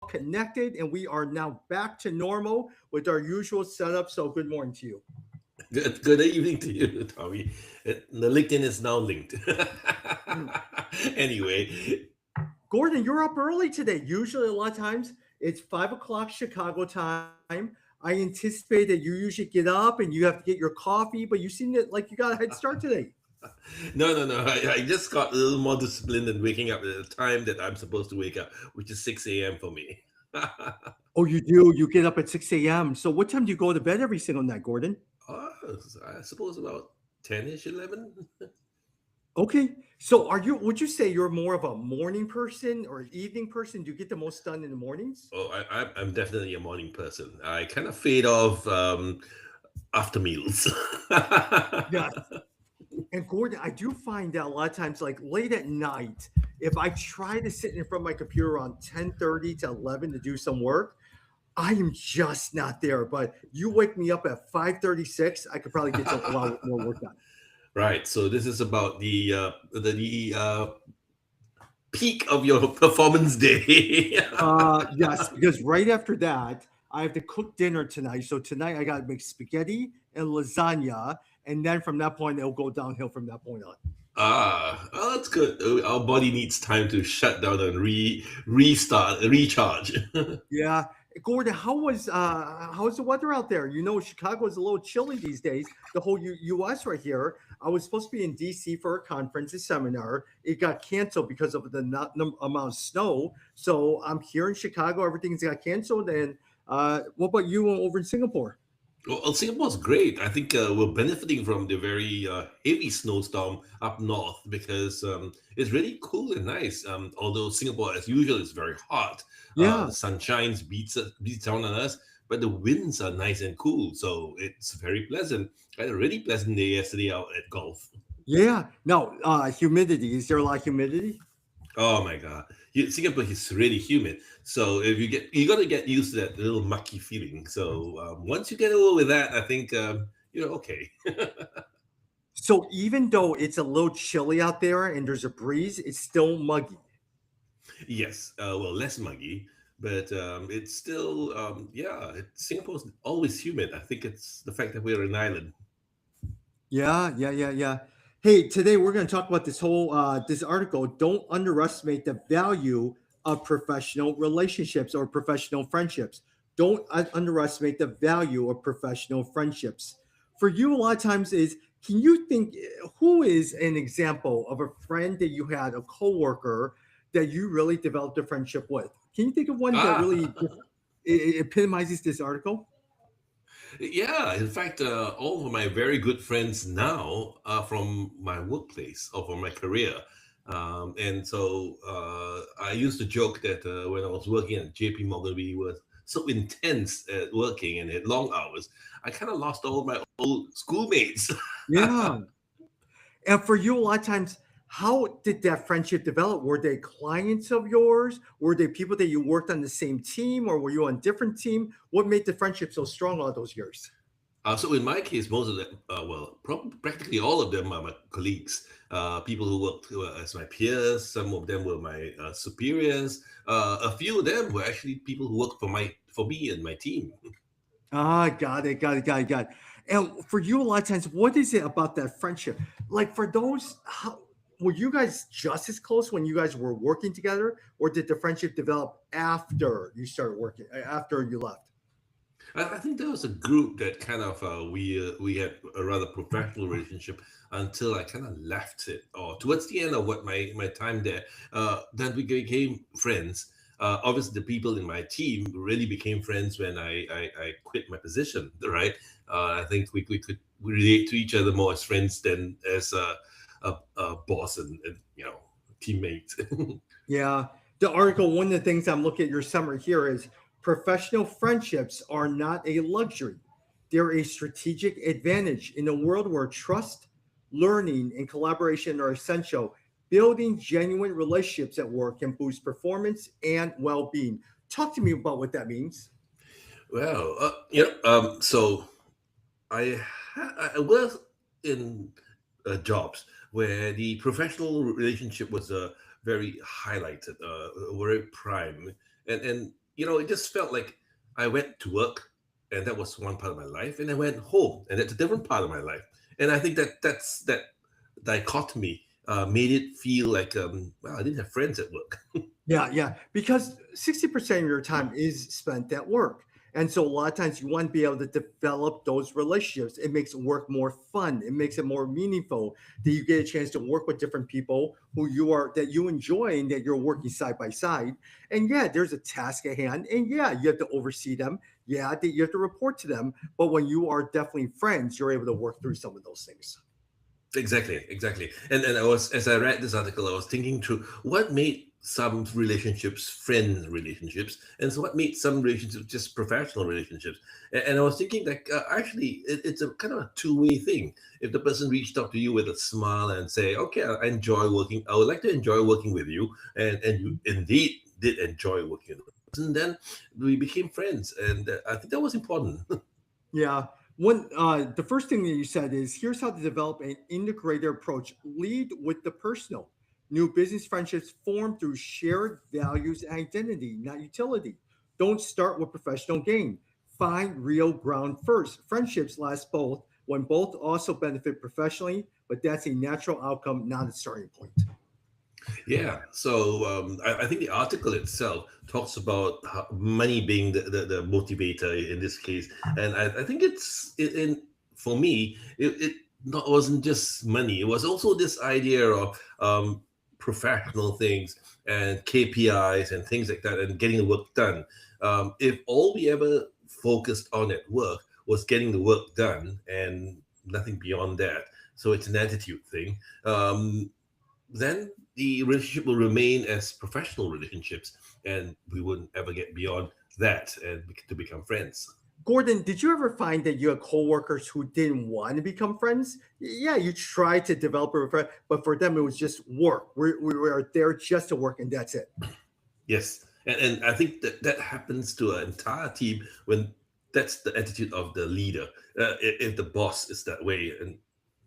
connected, and we are now back to normal with our usual setup. So, good morning to you. Good evening to you, Tommy. The LinkedIn is now linked. Mm. Anyway, Gordon, you're up early today. Usually, a lot of times, it's 5 o'clock Chicago time. I anticipate that you usually get up and you have to get your coffee, but you seem to, like you got a head start today. no. I just got a little more disciplined in waking up at the time that I'm supposed to wake up, which is 6 a.m. for me. Oh, you do? You get up at 6 a.m. So, what time do you go to bed every single night, Gordon? Oh, I suppose about 10ish, 11. Okay. So are you would you say you're more of a morning person or evening person? Do you get the most done in the mornings? Oh, I'm definitely a morning person. I kind of fade off after meals. Yes. And Gordon, I do find that a lot of times, like late at night, if I try to sit in front of my computer around 10:30 to 11 to do some work, I am just not there. But you wake me up at 5:36, I could probably get a lot more work done. Right. So this is about the peak of your performance day. Yes, because right after that, I have to cook dinner tonight. So tonight I got to make spaghetti and lasagna, and then from that point it'll go downhill from that point on. Well, that's good. Our body needs time to shut down and restart, recharge. Yeah, Gordon, how's the weather out there? You know, Chicago is a little chilly these days. The whole U.S. right here. I was supposed to be in D.C. for a conference, a seminar. It got canceled because of the not, amount of snow. So I'm here in Chicago. Everything's got canceled. And what about you over in Singapore? Well, Singapore's great. I think we're benefiting from the very heavy snowstorm up north because it's really cool and nice. Although Singapore, as usual, is very hot. Yeah. The sunshine beats down on us, but the winds are nice and cool, so it's very pleasant. I had a really pleasant day yesterday out at golf. Yeah. Now, humidity. Is there a lot of humidity? Oh my god, Singapore is really humid. So if you got to get used to that little mucky feeling. So once you get over with that, I think you're okay. So even though it's a little chilly out there and there's a breeze, it's still muggy. Yes, well, less muggy, but it's still Singapore's always humid. I think it's the fact that we're an island. Yeah. Hey, today we're going to talk about this article. Don't underestimate the value of professional relationships or professional friendships. Don't underestimate the value of professional friendships. For you, a lot of times is can you think who is an example of a friend that you had, a coworker that you really developed a friendship with? Can you think of one that really Ah, epitomizes this article? yeah. In fact, all of my very good friends now are from my workplace or from my career. And so I used to joke that when I was working at JP Morgan, we were so intense at working and had long hours. I kind of lost all my old schoolmates. Yeah. And for you, a lot of times, how did that friendship develop? Were they clients of yours? Were they people that you worked on the same team, or were you on different team? What made the friendship so strong all those years? So in my case, most of them, practically all of them are my colleagues, people who worked as my peers. Some of them were my superiors. A few of them were actually people who worked for me and my team. Ah, got it. And for you, a lot of times, what is it about that friendship? Like for those, were you guys just as close when you guys were working together, or did the friendship develop after you started working, after you left? I think there was a group that kind of we had a rather professional relationship until I kind of left it, or towards the end of what my time there. Then we became friends. Obviously, the people in my team really became friends when I quit my position. Right? I think we could relate to each other more as friends than as a boss and teammate. Yeah. The article, one of the things I'm looking at your summary here is professional friendships are not a luxury. They're a strategic advantage in a world where trust, learning, and collaboration are essential. Building genuine relationships at work can boost performance and well being. Talk to me about what that means. Well, so I was in jobs where the professional relationship was very highlighted, very prime, and it just felt like I went to work, and that was one part of my life, and I went home, and that's a different part of my life. And I think that dichotomy made it feel like, well, I didn't have friends at work. Yeah, yeah, because 60% of your time is spent at work. And so a lot of times you want to be able to develop those relationships. It makes work more fun. It makes it more meaningful that you get a chance to work with different people who you are that you enjoy and that you're working side by side. And yeah, there's a task at hand. And yeah, you have to oversee them. Yeah, that you have to report to them. But when you are definitely friends, you're able to work through some of those things. Exactly. And I was, as I read this article, I was thinking through what made some relationships friend relationships, and so what made some relationships just professional relationships. And I was thinking like, actually, it's a kind of a two-way thing. If the person reached out to you with a smile and say, "Okay, I would like to enjoy working with you," and you indeed did enjoy working with the person, then we became friends, and I think that was important. Yeah. One, the first thing that you said is here's how to develop an integrated approach. Lead with the personal. New business friendships form through shared values and identity, not utility. Don't start with professional gain. Find real ground first. Friendships last both when both also benefit professionally, but that's a natural outcome, not a starting point. Yeah, so I think the article itself talks about money being the motivator in this case, and I think for me it not wasn't just money; it was also this idea of professional things and KPIs and things like that, and getting the work done. If all we ever focused on at work was getting the work done and nothing beyond that, so it's an attitude thing. Then the relationship will remain as professional relationships, and we wouldn't ever get beyond that and to become friends. Gordon, did you ever find that you had coworkers who didn't want to become friends? Yeah, you tried to develop a friend, but for them it was just work. We were there just to work, and that's it. Yes, and I think that happens to an entire team when that's the attitude of the leader. If the boss is that way, and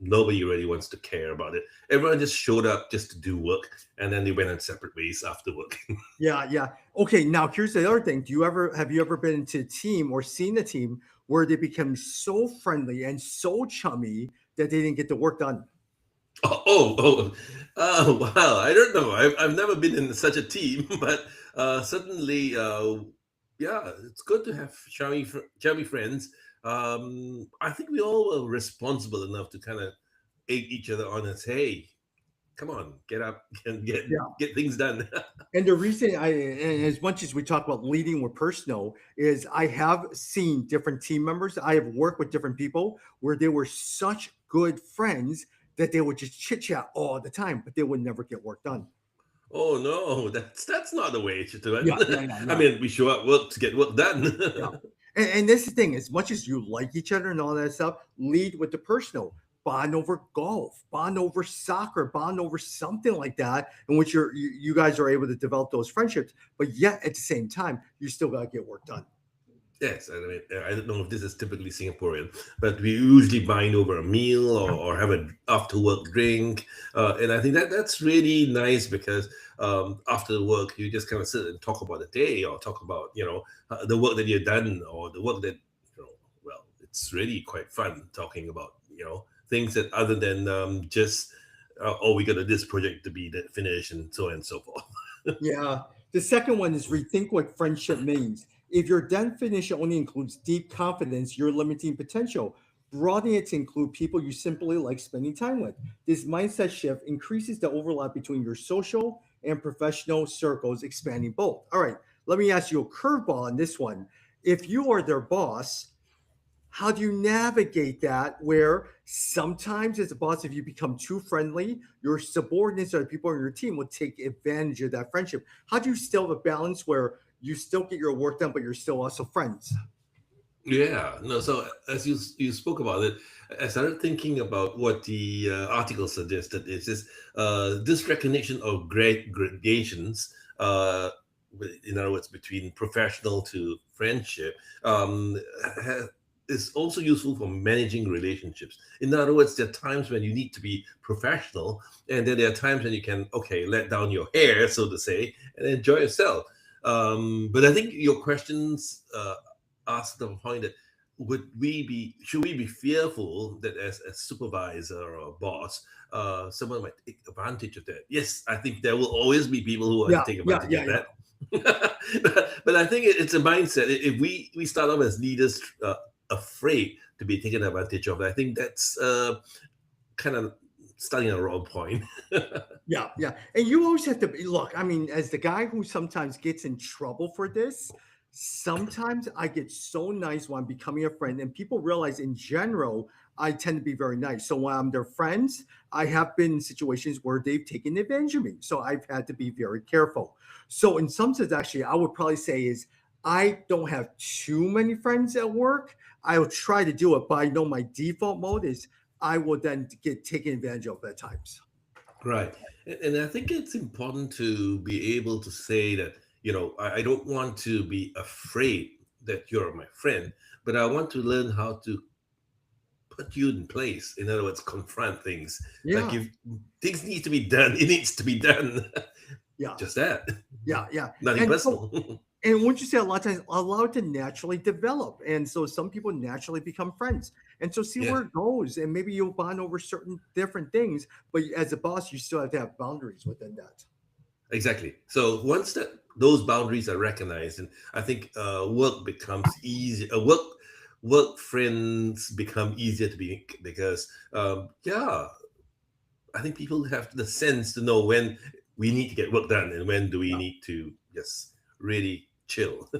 nobody really wants to care about it, everyone just showed up just to do work, and then they went on separate ways after work. Yeah, yeah. Okay, now here's the other thing. Do you ever have you ever been into a team or seen a team where they become so friendly and so chummy that they didn't get the work done? Wow! I don't know. I've never been in such a team, but certainly, yeah, it's good to have chubby friends. I think we all were responsible enough to kind of egg each other on and say, "Hey, come on, get up and get things done." And the reason and as much as we talk about leading with personal, is I have seen different team members. I have worked with different people where they were such good friends that they would just chit chat all the time, but they would never get work done. Oh no, that's not the way to do Yeah, yeah, it. yeah, I yeah, mean, we show up work to get work yeah. done. And this is the thing, as much as you like each other and all that stuff, lead with the personal. Bond over golf, bond over soccer, bond over something like that, in which you guys are able to develop those friendships. But yet at the same time, you still gotta get work done. Yes, I mean, I don't know if this is typically Singaporean, but we usually bind over a meal or have an after work drink, and I think that's really nice because after work you just kind of sit and talk about the day or talk about the work that you've done or the work that well, it's really quite fun talking about things that other than just oh, we got this project to be that finished and so on and so forth. Yeah. The second one is rethink what friendship means. If your definition only includes deep confidence, you're limiting potential. Broadening it to include people you simply like spending time with. This mindset shift increases the overlap between your social and professional circles, expanding both. All right, let me ask you a curveball on this one. If you are their boss, how do you navigate that where sometimes as a boss, if you become too friendly, your subordinates or the people on your team will take advantage of that friendship? How do you still have a balance where you still get your work done but you're still also friends? Yeah, no. So as you spoke about it, I started thinking about what the article suggested. Is this recognition of great gradations, in other words, between professional to friendship, ha- is also useful for managing relationships. In other words, there are times when you need to be professional, and then there are times when you can let down your hair, so to say, and enjoy yourself. But I think your questions ask the point that should we be fearful that as a supervisor or a boss, someone might take advantage of that? Yes, I think there will always be people who want Yeah, to take yeah, advantage yeah, of yeah. that. But I think it's a mindset. If we start off as leaders afraid to be taken advantage of, I think that's kind of starting a wrong point. Yeah, yeah. And you always have to look, I mean, as the guy who sometimes gets in trouble for this, sometimes I get so nice when I'm becoming a friend, and people realize in general, I tend to be very nice. So when I'm their friends, I have been in situations where they've taken advantage of me. So I've had to be very careful. So in some sense, actually, I would probably say is I don't have too many friends at work. I'll try to do it, but I know my default mode is I will then get taken advantage of at times. Right. And I think it's important to be able to say that, I don't want to be afraid that you're my friend, but I want to learn how to put you in place. In other words, confront things. Like Yeah. if things need to be done, it needs to be done. Yeah, Just that. yeah, yeah. Nothing And so, personal. and wouldn't you say a lot of times allow it to naturally develop? And so some people naturally become friends. And so see Yeah, where it goes. And maybe you'll bond over certain different things, but as a boss, you still have to have boundaries within that. exactly. So once that those boundaries are recognized, and I think work becomes easy. Work friends become easier to be because yeah, I think people have the sense to know when we need to get work done and when do we Yeah. need to just really chill.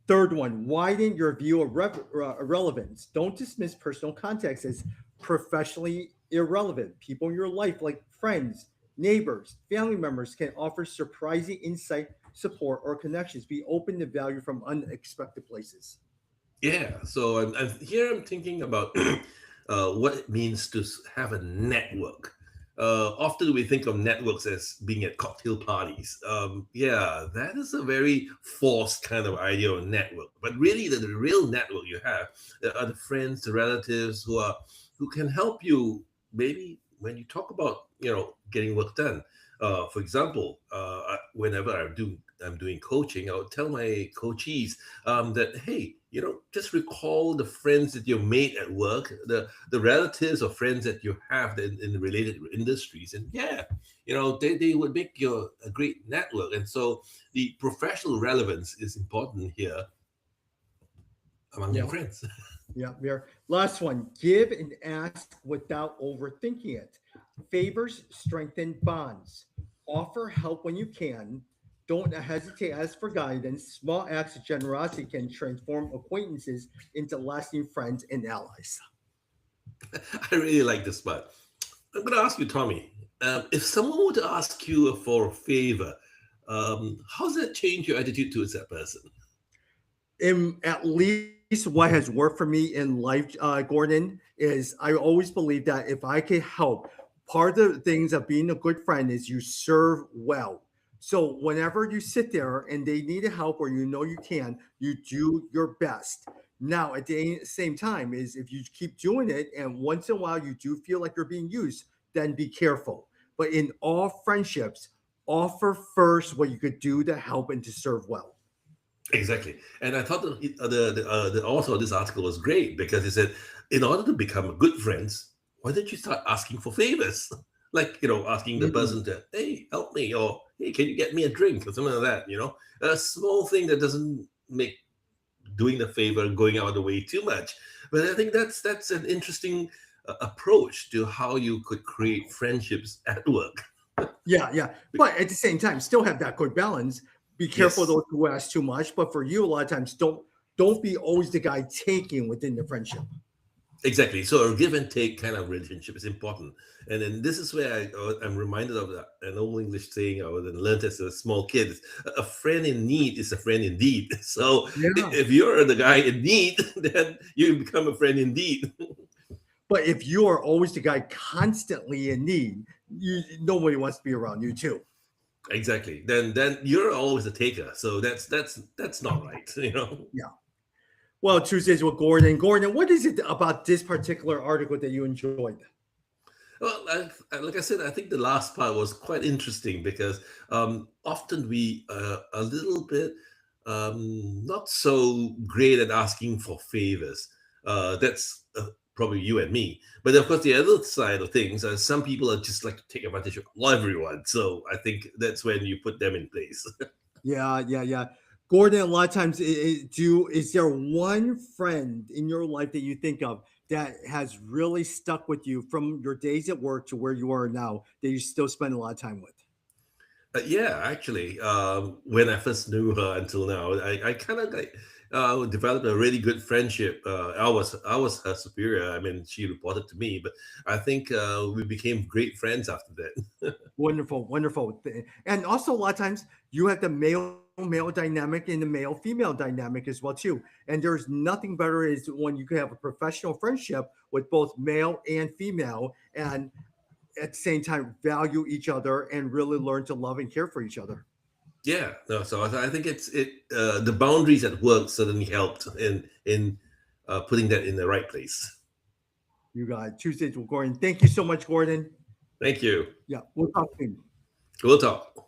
Third one, widen your view of relevance. Don't dismiss personal context as professionally irrelevant. People in your life, like friends, neighbors, family members, can offer surprising insight, support, or connections. Be open to value from unexpected places. Yeah, so here I'm thinking about what it means to have a network. Often we think of networks as being at cocktail parties. Yeah, that is a very forced kind of idea of network. But really, the real network you have are the friends, the relatives who can help you. Maybe when you talk about getting work done. For example, whenever I'm doing coaching, I'll tell my coachees that hey, just recall the friends that you made at work, the relatives or friends that you have in related industries, and yeah, they would make you a great network. And so the professional relevance is important here among your Yeah. friends. Yeah, there. Last one, give and ask without overthinking it. Favors strengthen bonds. Offer help when you can. Don't hesitate to ask for guidance. Small acts of generosity can transform acquaintances into lasting friends and allies. I really like this part. I'm going to ask you, Tommy. If someone were to ask you for a favor, how does that change your attitude towards that person? In at least what has worked for me in life, Gordon, is I always believe that if I can help, part of the things of being a good friend is you serve well. So whenever you sit there and they need help or you can, you do your best. Now, at the same time, is if you keep doing it and once in a while you do feel like you're being used, then be careful. But in all friendships, offer first what you could do to help and to serve well. Exactly. And I thought the author of this article was great because he said, in order to become good friends, why don't you start asking for favors? Like, asking the Mhm. person to, hey, help me, or hey, can you get me a drink, or something like that, A small thing that doesn't make doing the favor going out of the way too much. But I think that's an interesting approach to how you could create friendships at work. Yeah, yeah. But at the same time, still have that good balance. Be careful of Yes. those who ask too much. But for you, a lot of times, don't be always the guy taking within the friendship. Exactly. So a give and take kind of relationship is important. And then this is where I'm reminded of an old English saying I learned as a small kid. A friend in need is a friend indeed. So Yeah. if you're the guy in need, then you become a friend indeed. But if you are always the guy constantly in need, nobody wants to be around you too. Exactly. Then you're always a taker. So that's not right. Yeah. Well, Tuesdays with Gordon. Gordon, what is it about this particular article that you enjoyed? Well, like I said, I think the last part was quite interesting because often we a little bit not so great at asking for favors. That's probably you and me. But of course, the other side of things, some people are just like to take advantage of everyone. So I think that's when you put them in place. Yeah, yeah, yeah. Gordon, a lot of times, is there one friend in your life that you think of that has really stuck with you from your days at work to where you are now that you still spend a lot of time with? Yeah, actually, when I first knew her until now, I kind of like developed a really good friendship. I was her superior. I mean, she reported to me, but I think we became great friends after that. Wonderful, wonderful. And also, a lot of times, you have the male dynamic and the male female dynamic as well too. And there's nothing better is when you can have a professional friendship with both male and female, and at the same time value each other and really learn to love and care for each other. Yeah, no, so I think the boundaries at work certainly helped in putting that in the right place. You got Tuesdays with Gordon. Thank you so much, Gordon. Thank you. Yeah, we'll talk soon. We'll talk.